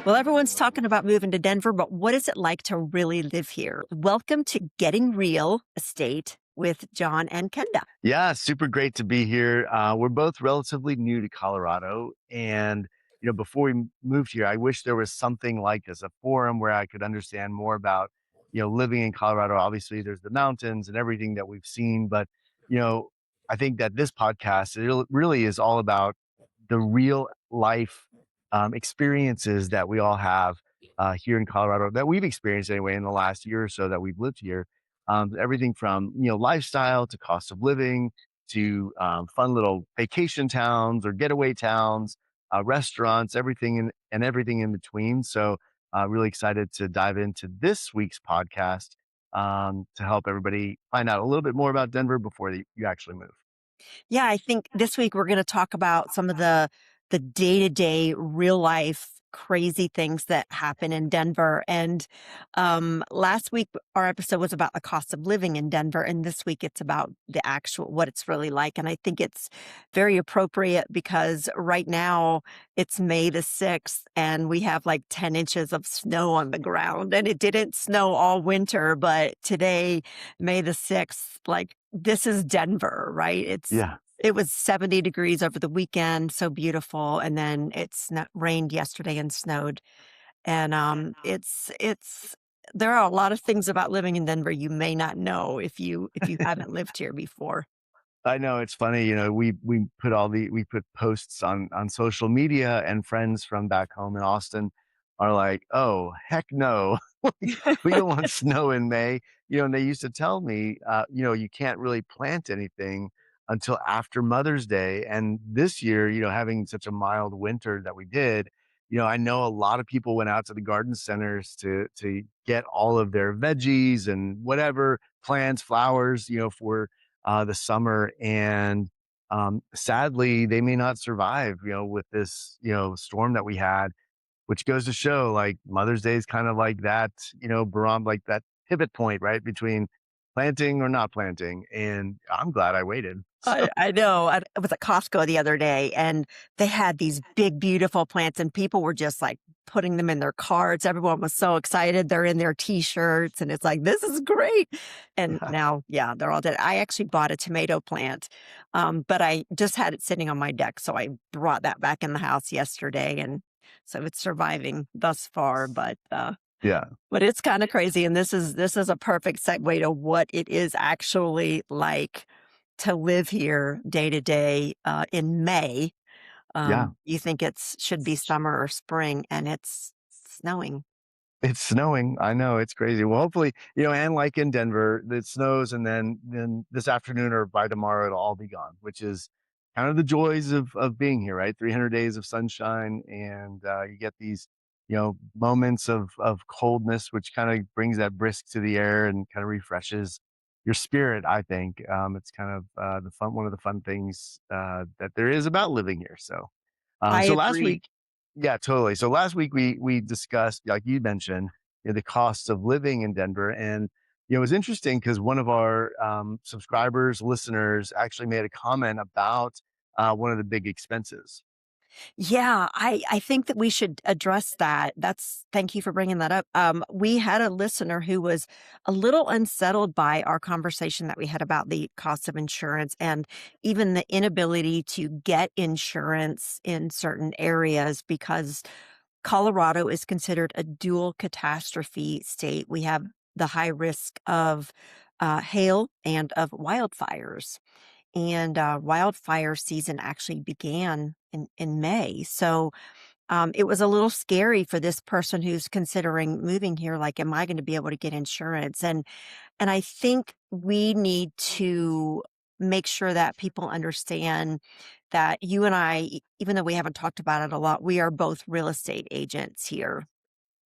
Well, everyone's talking about moving to Denver, but what is it like to really live here? Welcome to Getting Real Estate with John and Kenda. Yeah, super great to be here. We're both relatively new to Colorado, and before we moved here, I wish there was something like this, a forum where I could understand more about, living in Colorado. Obviously, there's the mountains and everything that we've seen, but you know, I think that this podcast really is all about the real life experiences that we all have here in Colorado that we've experienced anyway in the last year or so that we've lived here. Everything from lifestyle to cost of living to fun little vacation towns or getaway towns, restaurants, and everything in between. So, really excited to dive into this week's podcast to help everybody find out a little bit more about Denver before you actually move. Yeah, I think this week we're going to talk about some of the day-to-day real life crazy things that happen in Denver. And last week our episode was about the cost of living in Denver, and this week it's about the actual what it's really like. And I think it's very appropriate because right now it's May the 6th and we have like 10 inches of snow on the ground. And it didn't snow all winter, but today, May the 6th, like this is Denver, right? Yeah, It was 70 degrees over the weekend, so beautiful, and then rained yesterday and snowed, and, it's there are a lot of things about living in Denver you may not know if you haven't lived here before. I know it's funny. We put posts on social media, and friends from back home in Austin are like, "Oh, heck no, we don't want snow in May." And they used to tell me, you can't really plant anything until after Mother's Day. And this year, having such a mild winter that we did, I know a lot of people went out to the garden centers to get all of their veggies and whatever plants, flowers, for the summer. And sadly, they may not survive, with this, storm that we had, which goes to show like Mother's Day is kind of like that, like that pivot point, right? Between planting or not planting. And I'm glad I waited. So, I know. I was at Costco the other day, and they had these big, beautiful plants, and people were just, like, putting them in their carts. Everyone was so excited. They're in their T-shirts, and it's like, "This is great." And now, yeah, they're all dead. I actually bought a tomato plant, but I just had it sitting on my deck, so I brought that back in the house yesterday, and so it's surviving thus far, yeah. but it's kinda crazy, and this is a perfect segue to what it is actually like to live here day to day, in May. Yeah. You think it's should be summer or spring, and it's snowing. It's snowing. I know, it's crazy. Well, hopefully, and like in Denver, it snows, and then this afternoon or by tomorrow it'll all be gone, which is kind of the joys of being here, right? 300 days of sunshine, and you get these, moments of coldness, which kind of brings that brisk to the air and kind of refreshes your spirit. I think it's kind of the fun one of the fun things that there is about living here. So, I so last agree. week, yeah, totally. So last week we discussed, like you mentioned, the costs of living in Denver. And it was interesting because one of our subscribers, listeners, actually made a comment about one of the big expenses. Yeah, I think that we should address that. That's Thank you for bringing that up. We had a listener who was a little unsettled by our conversation that we had about the cost of insurance and even the inability to get insurance in certain areas because Colorado is considered a dual catastrophe state. We have the high risk of hail and of wildfires, and wildfire season actually began in May. So it was a little scary for this person who's considering moving here. Like, am I going to be able to get insurance? And I think we need to make sure that people understand that you and I, even though we haven't talked about it a lot, we are both real estate agents here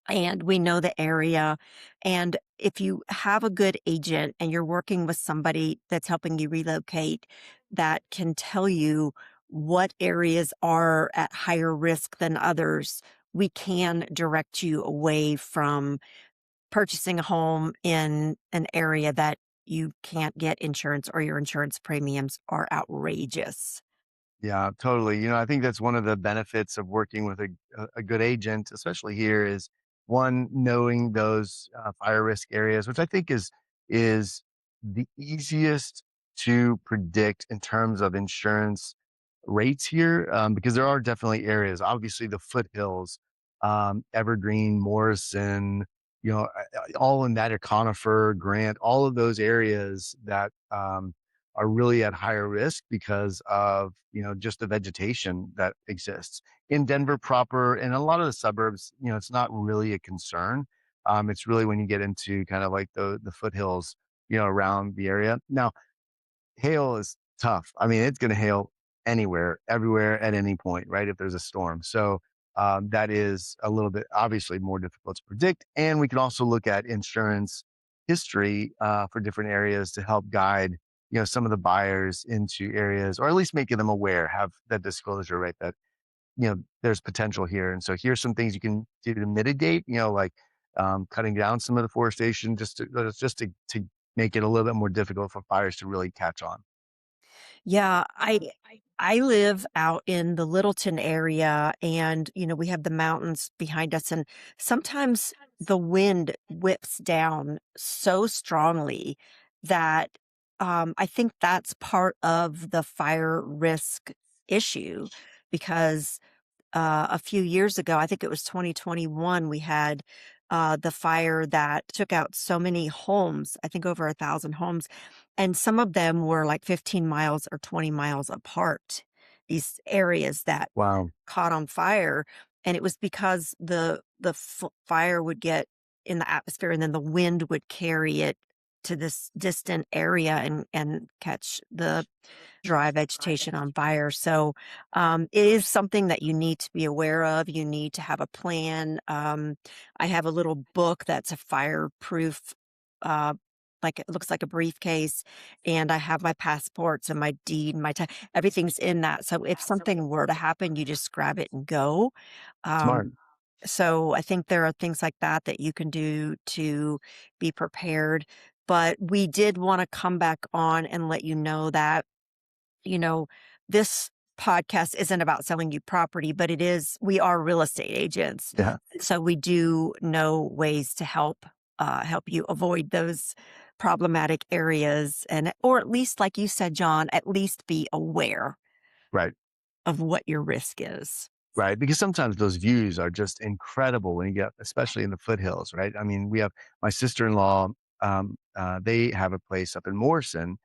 and we know the area. And if you have a good agent and you're working with somebody that's helping you relocate, that can tell you what areas are at higher risk than others, we can direct you away from purchasing a home in an area that you can't get insurance or your insurance premiums are outrageous. Yeah, totally. I think that's one of the benefits of working with a good agent, especially here, is one knowing those fire risk areas, which I think is the easiest to predict in terms of insurance rates here, because there are definitely areas. Obviously, the foothills, Evergreen, Morrison, all in that, or Conifer, Grant, all of those areas that. Are really at higher risk because of just the vegetation that exists in Denver proper, and a lot of the suburbs. It's not really a concern. It's really when you get into kind of like the foothills, around the area. Now, hail is tough. I mean, it's going to hail anywhere, everywhere, at any point, right? If there's a storm. So that is a little bit obviously more difficult to predict. And we can also look at insurance history for different areas to help guide, some of the buyers into areas, or at least making them aware, have that disclosure, right? That, there's potential here. And so here's some things you can do to mitigate, like cutting down some of the forestation, just to make it a little bit more difficult for fires to really catch on. Yeah, I live out in the Littleton area and, we have the mountains behind us and sometimes the wind whips down so strongly that I think that's part of the fire risk issue because a few years ago, I think it was 2021, we had the fire that took out so many homes, I think over 1,000 homes, and some of them were like 15 miles or 20 miles apart, these areas that Wow. caught on fire. And it was because the fire would get in the atmosphere and then the wind would carry it to this distant area and catch the dry vegetation on fire. So it is something that you need to be aware of. You need to have a plan. I have a little book that's a fireproof, uh, like it looks like a briefcase, and I have my passports and my deed and everything's in that. So if something were to happen, you just grab it and go. Smart. Um, so I think there are things like that that you can do to be prepared. But we did want to come back on and let you know that you know, this podcast isn't about selling you property, but we are real estate agents. Yeah. So we do know ways to help you avoid those problematic areas and or at least like you said, John, at least be aware Right. of what your risk is. Right, because sometimes those views are just incredible when you get, especially in the foothills, right? I mean, we have my sister-in-law, they have a place up in Morrison,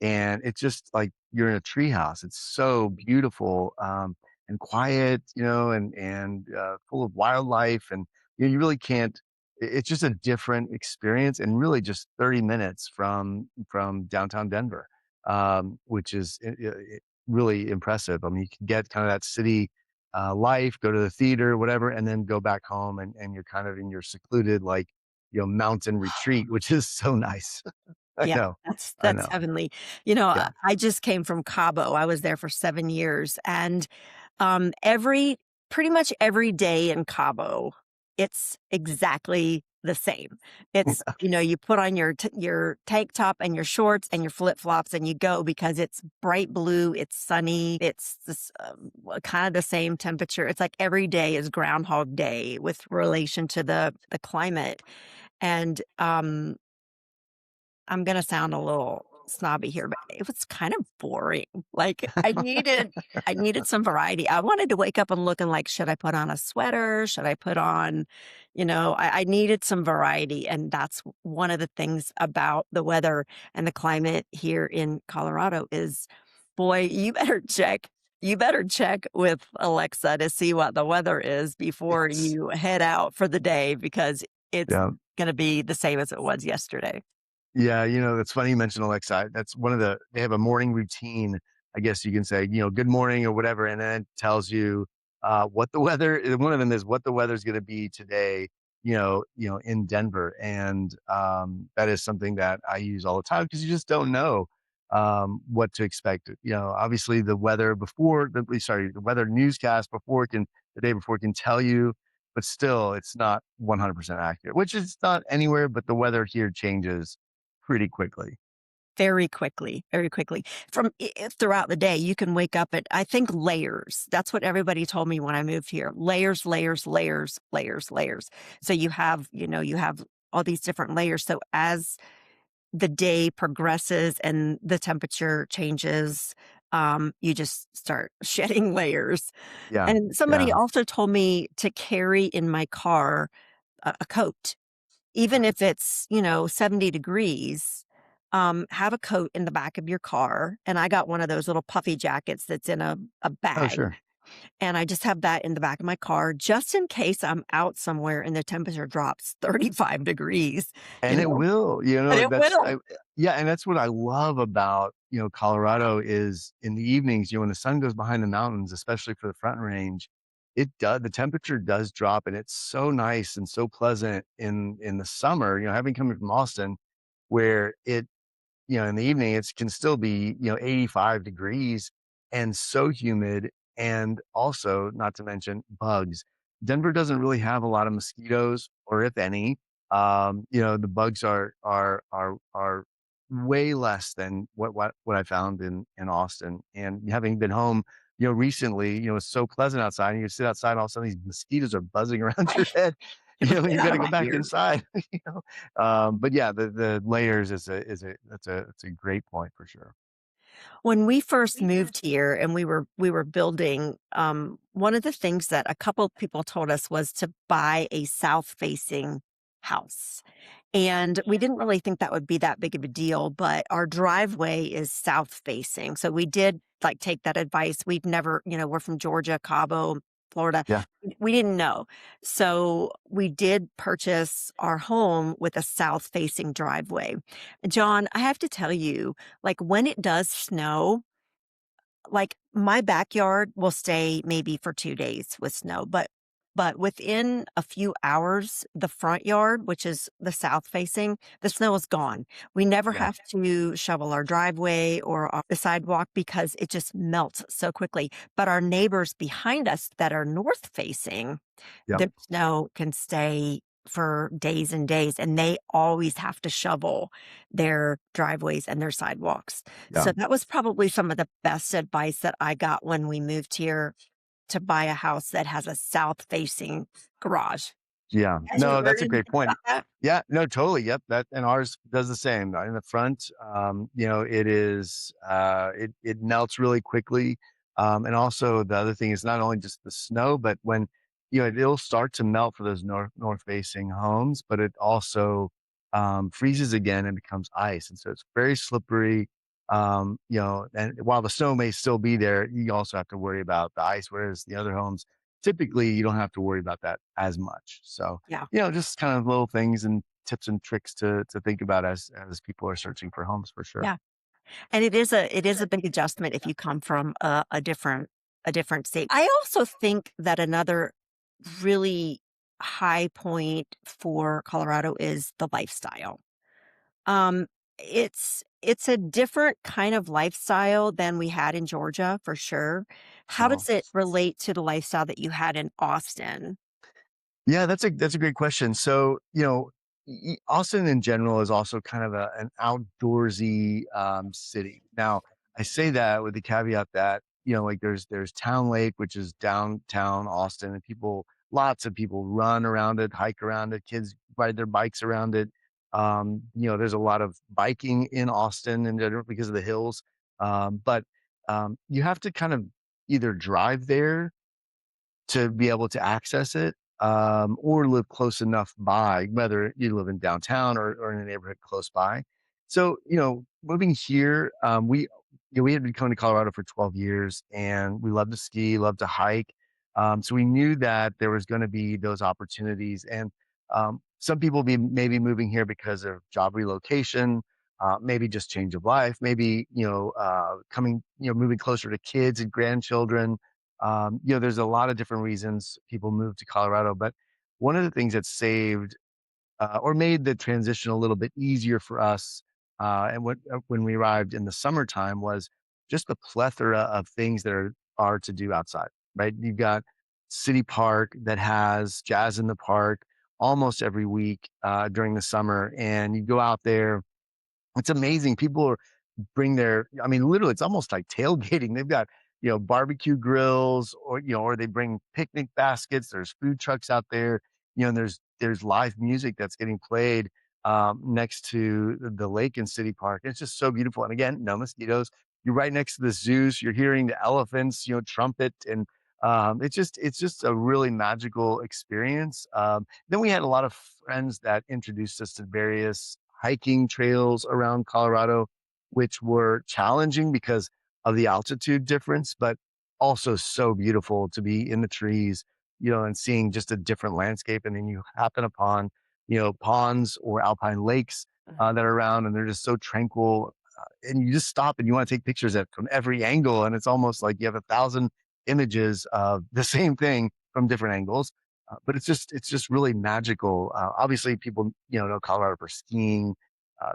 and it's just like you're in a treehouse. It's so beautiful, and quiet, and full of wildlife, and you really can't. It's just a different experience, and really just 30 minutes from downtown Denver, which is really impressive. I mean, you can get kind of that city life, go to the theater, whatever, and then go back home, and you're kind of in your secluded, like, mountain retreat, which is so nice. I Yeah, know. I that's know. heavenly. Yeah. I just came from Cabo. I was there for 7 years, and, pretty much every day in Cabo, it's exactly the same. You put on your tank top and your shorts and your flip-flops and you go because it's bright blue, it's sunny, it's this, kinda the same temperature. It's like every day is Groundhog Day with relation to the climate, and, I'm gonna sound a little snobby here, but it was kind of boring. Like, I needed some variety. I wanted to wake up and looking like, should I put on a sweater? Should I put on I needed some variety, and that's one of the things about the weather and the climate here in Colorado is, boy, you better check with Alexa to see what the weather is before Yes. you head out for the day because it's Yeah. gonna be the same as it was yesterday. Yeah, that's funny you mentioned Alexa. That's one of they have a morning routine, I guess you can say, good morning or whatever, and then it tells you what the weather one of them is what the weather's gonna be today, in Denver. And that is something that I use all the time because you just don't know what to expect. Obviously the weather the weather newscast the day before can tell you, but still it's not 100% accurate, which is not anywhere, but the weather here changes pretty quickly. very quickly, very quickly. From throughout the day, you can wake up at I think layers. That's what everybody told me when I moved here. Layers, layers, layers, layers, layers. So you have all these different layers. So as the day progresses and the temperature changes, you just start shedding layers. Yeah, And somebody yeah. also told me to carry in my car a coat. Even if it's, 70 degrees, have a coat in the back of your car, and I got one of those little puffy jackets that's in a Oh, bag, sure. and I just have that in the back of my car just in case I'm out somewhere and the temperature drops 35 degrees, And it will, and it will. yeah, and that's what I love about, Colorado is in the evenings, when the sun goes behind the mountains, especially for the Front Range, the temperature does drop, and it's so nice and so pleasant in the summer, having coming from Austin, where in the evening, it can still be, 85 degrees and so humid. And also, not to mention bugs. Denver doesn't really have a lot of mosquitoes, or if any. The bugs are way less than what I found in Austin. And having been home, recently, it's so pleasant outside, and you sit outside, all of a sudden these mosquitoes are buzzing around your head. You're like, You "Get got out to of go my back ear." inside. But yeah, the layers that's a great point for sure. When we first moved here and we were building, one of the things that a couple people told us was to buy a south-facing house. And we didn't really think that would be that big of a deal, but our driveway is south facing. So we did like take that advice. We've never, we're from Georgia, Cabo, Florida. Yeah. We didn't know. So we did purchase our home with a south facing driveway. John, I have to tell you, like when it does snow, like, my backyard will stay maybe for 2 days with snow, but within a few hours, the front yard, which is the south facing, the snow is gone. We never Yeah. have to shovel our driveway or the sidewalk because it just melts so quickly. But our neighbors behind us that are north facing, Yep. the snow can stay for days and days, and they always have to shovel their driveways and their sidewalks. Yeah. So that was probably some of the best advice that I got when we moved here to buy a house that has a south-facing garage. Yeah. Had you No, heard that's a anything great point. about that? Yeah, no, totally. Yep. That and ours does the same. In the front, it melts really quickly. And also the other thing is not only just the snow, but when it'll start to melt for those north facing homes, but it also freezes again and becomes ice. And so it's very slippery. And while the snow may still be there, you also have to worry about the ice, whereas the other homes typically you don't have to worry about that as much. So Yeah, just kind of little things and tips and tricks to think about as people are searching for homes for sure. yeah, and it is a big adjustment if you come from a different state. I also think that another really high point for Colorado is the lifestyle. Um, it's a different kind of lifestyle than we had in Georgia for sure. How Uh-huh. does it relate to the lifestyle that you had in Austin? Yeah, that's a great question. So, Austin in general is also kind of an outdoorsy city. Now, I say that with the caveat that like there's Town Lake, which is downtown Austin, and lots of people run around it, hike around it, kids ride their bikes around it. There's a lot of biking in Austin in general because of the hills. But you have to kind of either drive there to be able to access it, or live close enough by, whether you live in downtown or in a neighborhood close by. So, moving here, we had been coming to Colorado for 12 years, and we love to ski, love to hike. So we knew that there was going to be those opportunities, and some people be maybe moving here because of job relocation, maybe just change of life, maybe moving closer to kids and grandchildren. There's a lot of different reasons people move to Colorado, but one of the things that saved or made the transition a little bit easier for us, when we arrived in the summertime, was just the plethora of things that are to do outside. Right, you've got City Park that has jazz in the park almost every week during the summer, and you go out there It's amazing. People are bring their I mean, literally, it's almost like tailgating. They've got, barbecue grills or, or they bring picnic baskets. There's food trucks out there, and there's live music that's getting played next to the lake in City Park. It's just so beautiful. And again, no mosquitoes. You're right next to the zoos. You're hearing the elephants, trumpet, and it's just a really magical experience. Then we had a lot of friends that introduced us to various hiking trails around Colorado, which were challenging because of the altitude difference, but also so beautiful to be in the trees, and seeing just a different landscape. And then you happen upon, ponds or alpine lakes that are around, and they're just so tranquil. And you just stop and you want to take pictures at from every angle, and it's almost like you have 1,000 images of the same thing from different angles. But it's just really magical. Obviously, people know Colorado for skiing,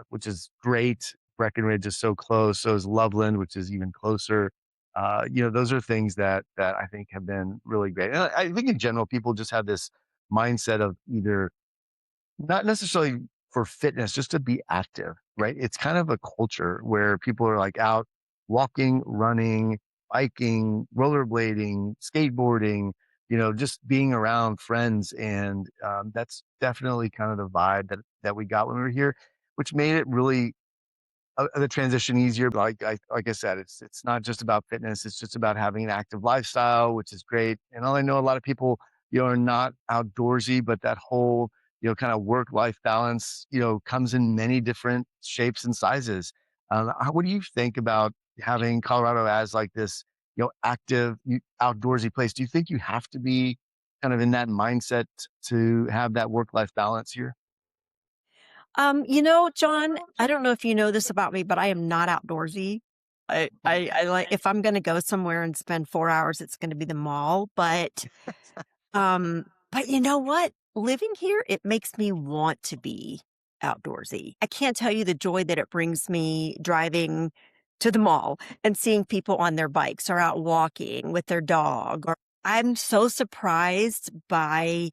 which is great. Breckenridge is so close. So is Loveland, which is even closer. Those are things that I think have been really great. And I think in general, people just have this mindset of either not necessarily for fitness, just to be active, right? It's kind of a culture where people are like out walking, running, biking, rollerblading, skateboarding, just being around friends. And that's definitely kind of the vibe that we got when we were here, which made it really the transition easier. But like I said, it's not just about fitness. It's just about having an active lifestyle, which is great. And I know a lot of people, are not outdoorsy, but that whole, kind of work life balance, comes in many different shapes and sizes. What do you think about having Colorado as like this, active, outdoorsy place? Do you think you have to be kind of in that mindset to have that work life balance here? John, I don't know if you know this about me, but I am not outdoorsy. I like if I'm gonna go somewhere and spend 4 hours, it's gonna be the mall, but you know what? Living here, it makes me want to be outdoorsy. I can't tell you the joy that it brings me driving to the mall and seeing people on their bikes or out walking with their dog, or I'm so surprised by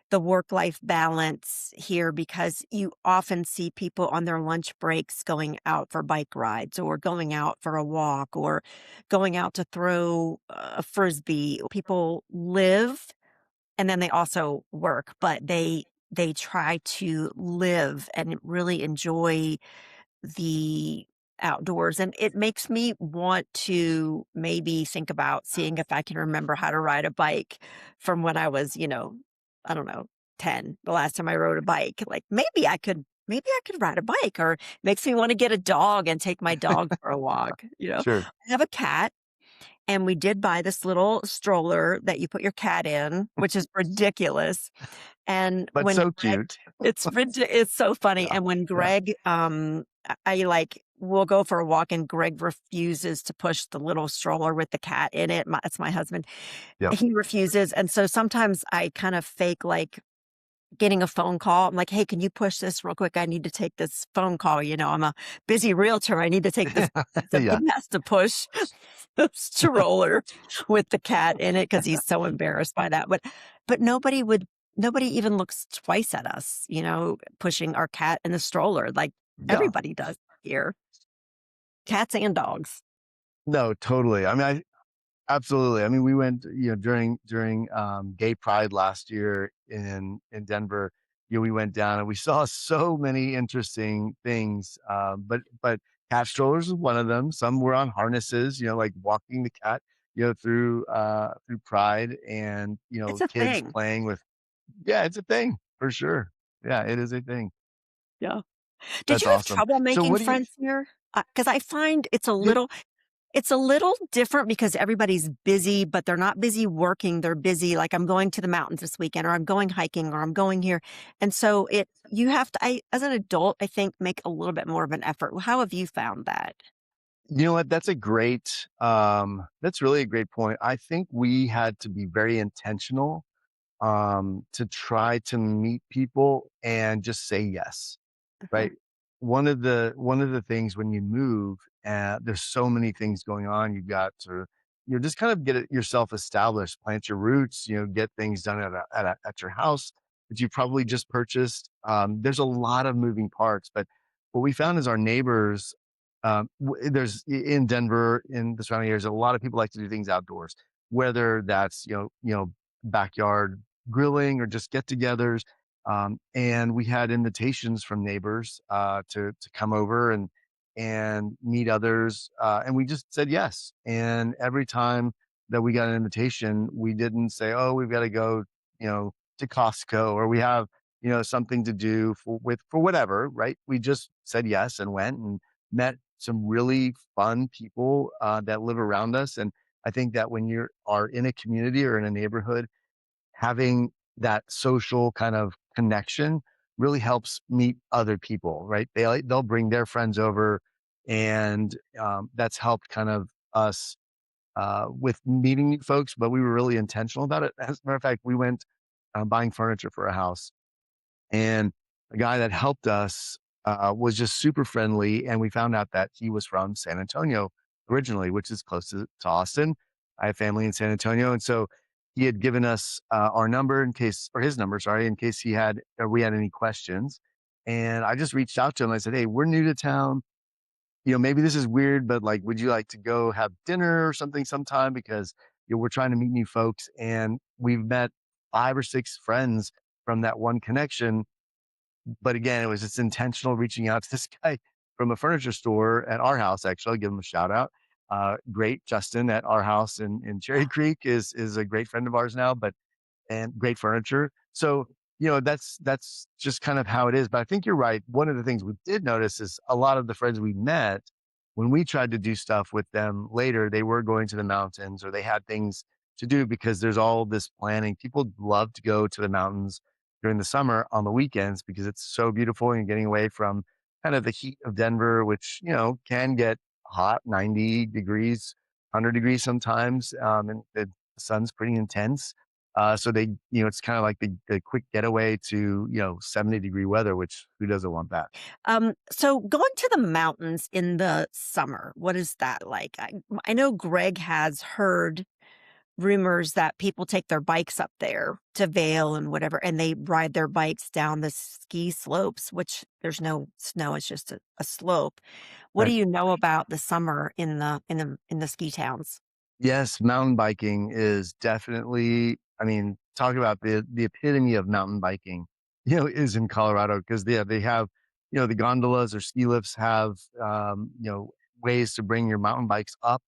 the work-life balance here because you often see people on their lunch breaks going out for bike rides or going out for a walk or going out to throw a frisbee. People live and then they also work, but they try to live and really enjoy the outdoors, and it makes me want to maybe think about seeing if I can remember how to ride a bike from when I was, I don't know, 10, the last time I rode a bike. Like, maybe I could ride a bike, or makes me wanna get a dog and take my dog for a walk. Sure. I have a cat, and we did buy this little stroller that you put your cat in, which is ridiculous, and But when so Greg cute. it's so funny, Yeah. and when Yeah. Greg, like, we'll go for a walk and Greg refuses to push the little stroller with the cat in it, it's my husband. Yep. He refuses, and so sometimes I kind of fake, like, getting a phone call. I'm like, "Hey, can you push this real quick? I need to take this phone call, I'm a busy realtor, I need to take this." So Yeah. he has to push the stroller with the cat in it because he's so embarrassed by that, but nobody even looks twice at us, pushing our cat in the stroller, like, Yeah. everybody does here, cats and dogs. No, totally. I mean, absolutely. I mean, we went, during Gay Pride last year in Denver. We went down and we saw so many interesting things. But cat strollers is one of them. Some were on harnesses, like walking the cat, through Pride, and It's a kids thing. playing with. Yeah, it's a thing for sure. Yeah, it is a thing. Yeah. Did That's you have awesome. trouble So making what do you? friends here? Because I find You it's a little different because everybody's busy, but they're not busy working. They're busy, like, I'm going to the mountains this weekend, or I'm going hiking, or I'm going here. And so you have to, as an adult, I think, make a little bit more of an effort. How have you found that? You know what? That's really a great point. I think we had to be very intentional to try to meet people and just say yes, Uh-huh. right? One of the things when you move, there's so many things going on. You've got to, just kind of get yourself established, plant your roots, get things done at your house that you probably just purchased. There's a lot of moving parts, but what we found is our neighbors, in Denver, in the surrounding areas, a lot of people like to do things outdoors, whether that's, backyard grilling or just get-togethers. And we had invitations from neighbors to come over and meet others, and we just said yes. And every time that we got an invitation, we didn't say, "Oh, we've got to go, to Costco," or we have something to do for whatever, right? We just said yes and went and met some really fun people that live around us. And I think that when you are in a community or in a neighborhood, having that social kind of connection really helps meet other people, right? They'll bring their friends over, and that's helped kind of us with meeting new folks. But we were really intentional about it. As a matter of fact, we went buying furniture for a house, and the guy that helped us was just super friendly. And we found out that he was from San Antonio originally, which is close to Austin. I have family in San Antonio. And so he had given us our number in case, or his number, sorry, in case he had, or we had any questions. And I just reached out to him. I said, "Hey, we're new to town. Maybe this is weird, but like, would you like to go have dinner or something sometime? Because we're trying to meet new folks, and we've met 5 or 6 friends from that one connection." But again, it was just intentional reaching out to this guy from a furniture store at our house. Actually, I'll give him a shout out. Great, Justin at our house in Cherry Creek is a great friend of ours now. But and great furniture. So, that's just kind of how it is. But I think you're right. One of the things we did notice is a lot of the friends we met, when we tried to do stuff with them later, they were going to the mountains or they had things to do because there's all this planning. People love to go to the mountains during the summer on the weekends because it's so beautiful and getting away from kind of the heat of Denver, which, can get hot, 90 degrees, 100 degrees sometimes. And the sun's pretty intense. So it's kind of like the quick getaway to, 70-degree weather, which who doesn't want that? So going to the mountains in the summer, what is that like? I know Greg has heard rumors that people take their bikes up there to Vail and whatever, and they ride their bikes down the ski slopes, which there's no snow, it's just a slope. What do Right. you know about the summer in the ski towns? Yes, mountain biking is definitely, I mean, talk about the epitome of mountain biking, is in Colorado because they have, the gondolas or ski lifts have, ways to bring your mountain bikes up,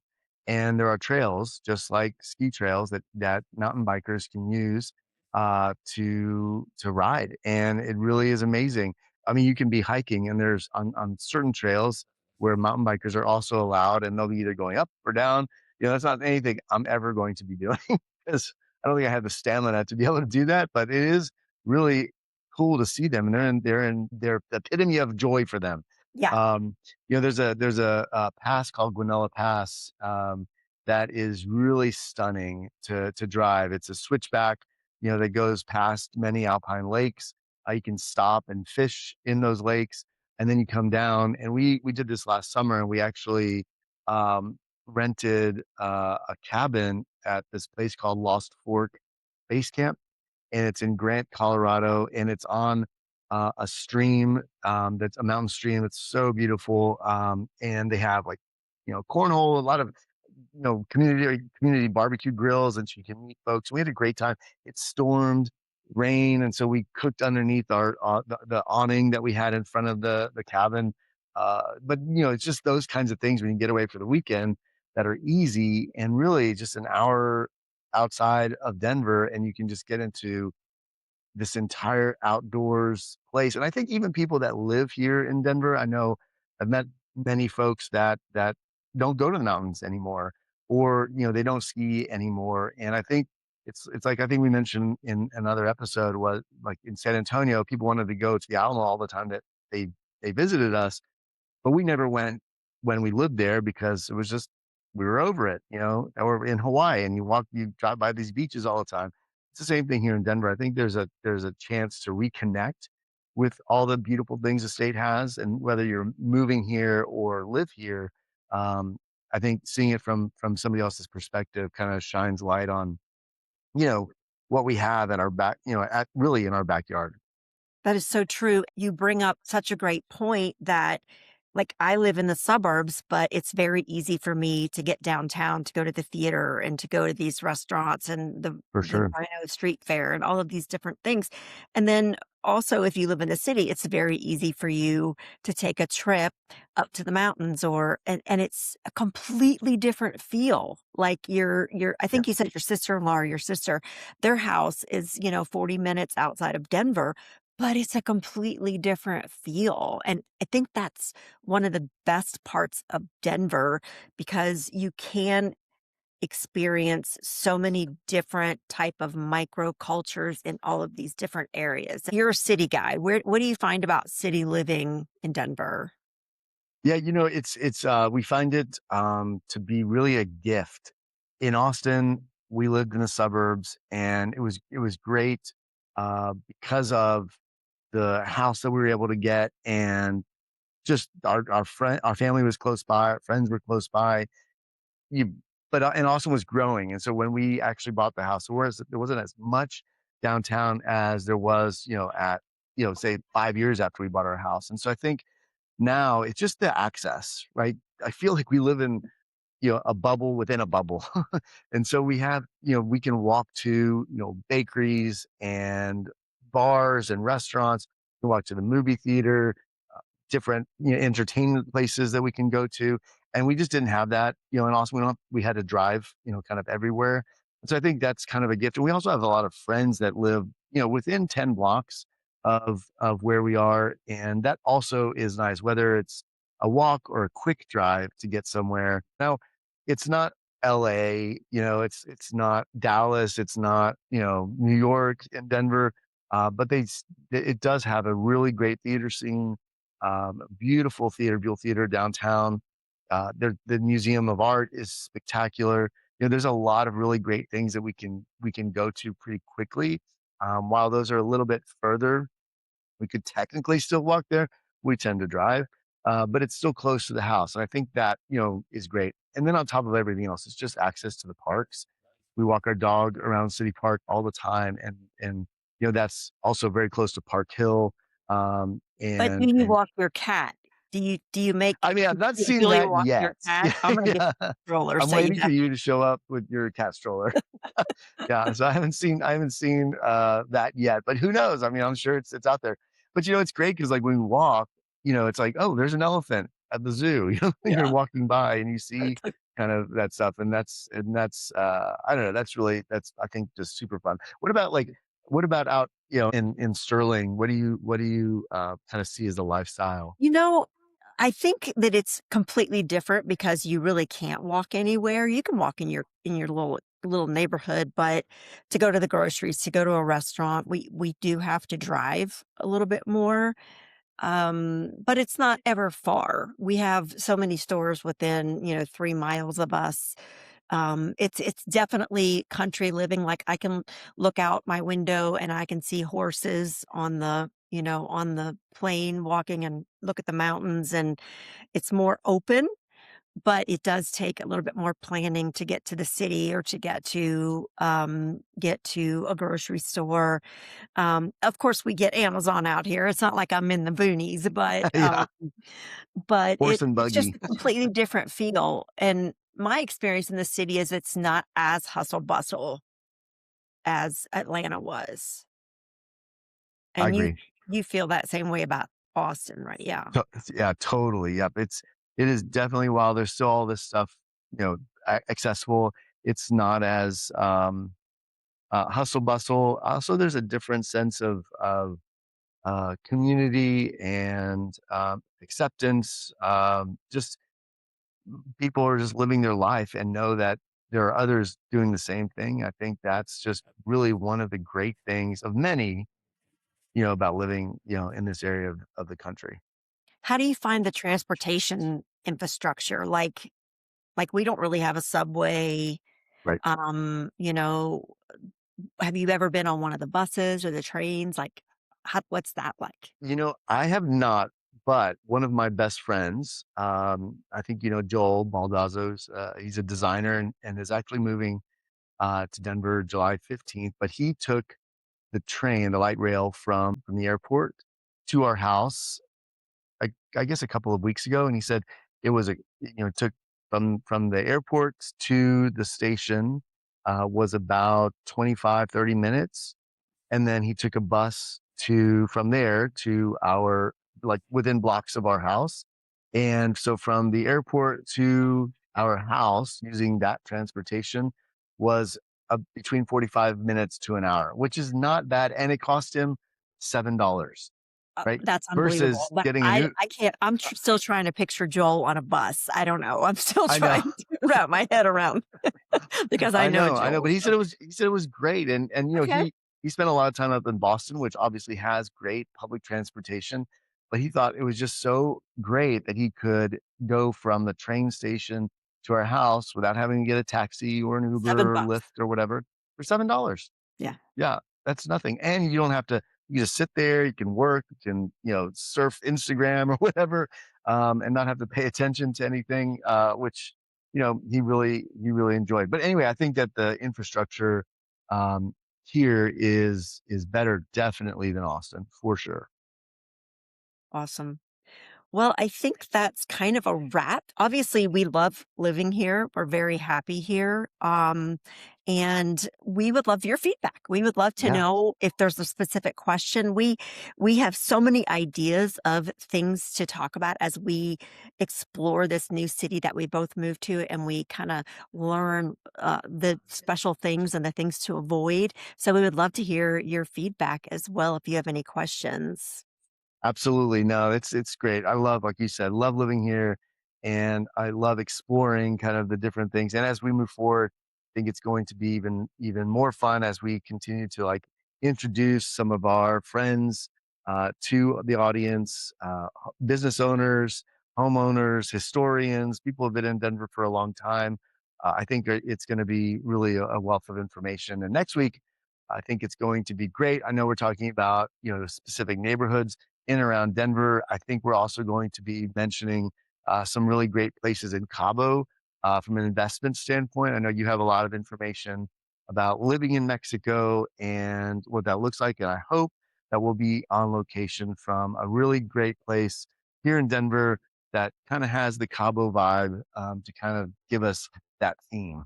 and there are trails just like ski trails that mountain bikers can use to ride, and it really is amazing. I mean, you can be hiking, and there's on certain trails where mountain bikers are also allowed, and they'll be either going up or down. That's not anything I'm ever going to be doing because I don't think I have the stamina to be able to do that. But it is really cool to see them, and they're the epitome of joy for them. Yeah. There's a pass called Guanella Pass that is really stunning to drive. It's a switchback, that goes past many alpine lakes. You can stop and fish in those lakes, and then you come down. And we did this last summer, and we actually um, rented a cabin at this place called Lost Fork Base Camp, and it's in Grant, Colorado, and it's on a stream that's a mountain stream. It's so beautiful, and they have like cornhole, a lot of community barbecue grills, and so you can meet folks. We had a great time. It stormed, rain, and so we cooked underneath our the awning that we had in front of the cabin. But it's just those kinds of things when you get away for the weekend that are easy and really just an hour outside of Denver, and you can just get into this entire outdoors place. And I think even people that live here in Denver, I know I've met many folks that don't go to the mountains anymore, or they don't ski anymore. And I think it's like I think we mentioned in another episode was like in San Antonio, people wanted to go to the Alamo all the time that they visited us, but we never went when we lived there because it was just we were over it, or in Hawaii and you drive by these beaches all the time. It's the same thing here in Denver. I think there's a chance to reconnect with all the beautiful things the state has, and whether you're moving here or live here, I think seeing it from somebody else's perspective kind of shines light on, you know, what we have at our back, at really in our backyard. That is so true. You bring up such a great point that, like, I live in the suburbs, but it's very easy for me to get downtown to go to the theater and to go to these restaurants and For the sure. Rhino Street Fair and all of these different things. And then also, if you live in the city, it's very easy for you to take a trip up to the mountains or and it's a completely different feel. Like your I Yeah. think you said your sister-in-law or your sister, their house is, 40 minutes outside of Denver, but it's a completely different feel, and I think that's one of the best parts of Denver because you can experience so many different type of microcultures in all of these different areas. You're a city guy. What do you find about city living in Denver? Yeah, we find it to be really a gift. In Austin, we lived in the suburbs and it was great because of the house that we were able to get and just our family was close by, our friends were close by. You but and Austin was growing. And so when we actually bought the house, there wasn't as much downtown as there was, say 5 years after we bought our house. And so I think now it's just the access, right? I feel like we live in, a bubble within a bubble. And so we can walk to, bakeries and bars and restaurants. We can walk to the movie theater, different, entertainment places that we can go to. And we just didn't have that, and also we had to drive, kind of everywhere. And so I think that's kind of a gift. And we also have a lot of friends that live, within 10 blocks of where we are. And that also is nice, whether it's a walk or a quick drive to get somewhere. Now, it's not LA, it's not Dallas, it's not, New York and Denver. But it does have a really great theater scene, beautiful theater, Buell Theater downtown. The Museum of Art is spectacular. There's a lot of really great things that we can go to pretty quickly. While those are a little bit further, we could technically still walk there. We tend to drive, but it's still close to the house, and I think that is great. And then on top of everything else, it's just access to the parks. We walk our dog around City Park all the time, and that's also very close to Park Hill. But do you walk your cat? Do you make I mean, I've do not you seen really that walk your yet. cat? Yeah, I'm gonna get yeah. a stroller I'm so you waiting for have you to show up with your cat stroller. Yeah, so I haven't seen that yet, but who knows? I mean, I'm sure it's out there. But it's great because like when we walk, it's like, oh, there's an elephant at the zoo. You're yeah. walking by and you see kind of that stuff, and that's I don't know. That's I think just super fun. What about out in Sterling? What do you kind of see as a lifestyle? You know, I think that it's completely different because you really can't walk anywhere. You can walk in your little neighborhood, but to go to the groceries, to go to a restaurant, we do have to drive a little bit more. But it's not ever far. We have so many stores within, 3 miles of us. It's definitely country living, like, I can look out my window and I can see horses on the plain walking and look at the mountains, and it's more open, but it does take a little bit more planning to get to the city or to get to a grocery store. Of course, we get Amazon out here. It's not like I'm in the boonies, but, Yeah, but horse and it's just buggy. a completely different feel, and my experience in the city is it's not as hustle bustle as Atlanta was, I and you agree. you feel that same way about Austin, right? Yeah. Yeah, totally. Yep. It is definitely, while there's still all this stuff, accessible, it's not as hustle bustle. Also, there's a different sense of community and acceptance. Just people are just living their life and know that there are others doing the same thing. I think that's just really one of the great things of many, about living, in this area of the country. How do you find the transportation infrastructure? Like, we don't really have a subway, Right. have you ever been on one of the buses or the trains? Like, what's that like? I have not, but one of my best friends, I think Joel Baldazzo's, he's a designer and is actually moving to Denver July 15th. But he took the train, the light rail from the airport to our house, I guess a couple of weeks ago, and he said it was it took from the airport to the station, was about 25-30 minutes, and then he took a bus to from there to our like within blocks of our house. And so from the airport to our house using that transportation was between 45 minutes to an hour, which is not bad. And it cost him $7, right? That's unbelievable, Versus but getting a I new, I can't I'm still trying to picture Joel on a bus. I don't know. I'm still I know, trying to wrap my head around because I know I know, Joel, but so he said it was great, and okay. he spent a lot of time up in Boston, which obviously has great public transportation, but he thought it was just so great that he could go from the train station to our house without having to get a taxi or an Uber or 7 bucks. Lyft or whatever for $7. Yeah, Yeah, that's nothing, and you don't have to you just sit there, you can work, you can, surf Instagram or whatever, and not have to pay attention to anything, which, he really enjoyed. But anyway, I think that the infrastructure, here is better definitely than Austin, for sure. awesome. Well, I think that's kind of a wrap. Obviously, we love living here. We're very happy here. And we would love your feedback. We would love to Yeah, know if there's a specific question. We have so many ideas of things to talk about as we explore this new city that we both moved to, and we kind of learn the special things and the things to avoid. So we would love to hear your feedback as well if you have any questions. absolutely. No, it's great. I love, like you said, love living here, and I love exploring kind of the different things. And as we move forward, I think it's going to be even more fun as we continue to like introduce some of our friends to the audience, business owners, homeowners, historians, people who've been in Denver for a long time. I think it's going to be really a wealth of information. And next week, I think it's going to be great. I know we're talking about specific neighborhoods in and around Denver. I think we're also going to be mentioning some really great places in Cabo from an investment standpoint. I know you have a lot of information about living in Mexico and what that looks like. And I hope that we'll be on location from a really great place here in Denver that kind of has the Cabo vibe to kind of give us that theme.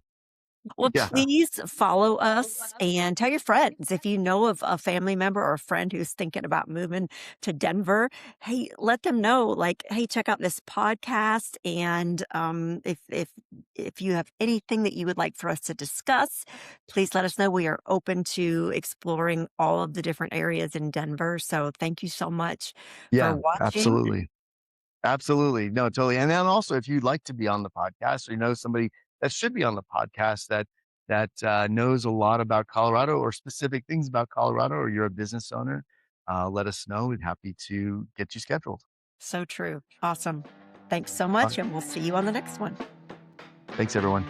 Well, Yeah. please follow us and tell your friends if you know of a family member or a friend who's thinking about moving to Denver. Hey, let them know. Like, hey, check out this podcast, and if you have anything that you would like for us to discuss, please let us know. We are open to exploring all of the different areas in Denver. So, thank you so much for Yeah, watching. absolutely. Absolutely. No, totally. And then also, if you'd like to be on the podcast or you know somebody that should be on the podcast that knows a lot about Colorado or specific things about Colorado, or you're a business owner, let us know. We'd happy to get you scheduled. So true. Awesome. Thanks so All much, right. and we'll see you on the next one. Thanks, everyone.